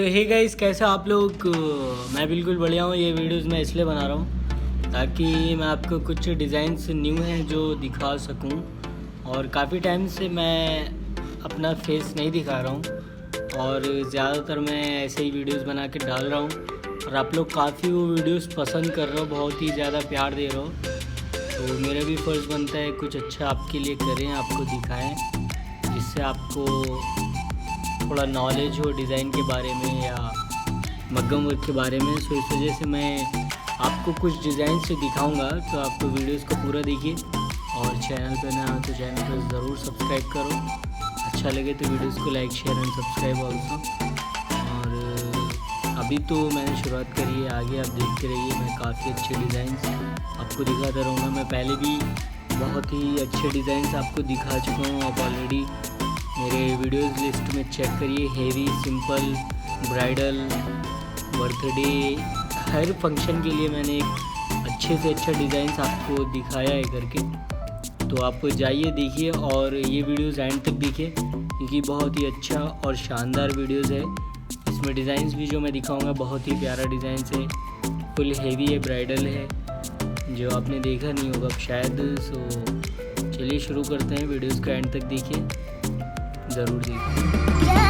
तो hey guys, कैसे आप लोग। मैं बिल्कुल बढ़िया हूँ। ये वीडियोस मैं इसलिए बना रहा हूँ ताकि मैं आपको कुछ डिज़ाइंस न्यू हैं जो दिखा सकूँ। और काफ़ी टाइम से मैं अपना फेस नहीं दिखा रहा हूँ और ज़्यादातर मैं ऐसे ही वीडियोस बना के डाल रहा हूँ और आप लोग काफ़ी वो वीडियोस पसंद कर रहे हो, बहुत ही ज़्यादा प्यार दे रहे हो। तो मेरा भी फ़र्ज़ बनता है कुछ अच्छा आपके लिए करें, आपको दिखाएं, जिससे आपको थोड़ा नॉलेज हो डिज़ाइन के बारे में या मग्गम वर्क के बारे में। सो इस वजह से मैं आपको कुछ डिज़ाइन से दिखाऊंगा। तो आपको वीडियोस को पूरा देखिए और चैनल पे नया हो तो चैनल को ज़रूर सब्सक्राइब करो। अच्छा लगे तो वीडियोस को like share and subscribe also. और अभी तो मैंने शुरुआत करी है, आगे आप देखते रहिए। मैं काफ़ी अच्छे डिज़ाइंस आपको दिखाता रहूँगा। मैं पहले भी बहुत ही अच्छे डिज़ाइंस आपको दिखा चुका हूँ। आप ऑलरेडी मेरे वीडियोस लिस्ट में चेक करिए। हेवी, सिंपल, ब्राइडल, बर्थडे, हर फंक्शन के लिए मैंने एक अच्छे से अच्छा डिज़ाइंस आपको दिखाया है करके। तो आप जाइए देखिए और ये वीडियोस एंड तक देखिए क्योंकि बहुत ही अच्छा और शानदार वीडियोस है। इसमें डिज़ाइंस भी जो मैं दिखाऊंगा बहुत ही प्यारा डिज़ाइंस है, फुल हेवी है, ब्राइडल है, जो आपने देखा नहीं होगा शायद। सो चलिए शुरू करते हैं। वीडियोस को एंड तक देखिए, ज़रूर देखिए।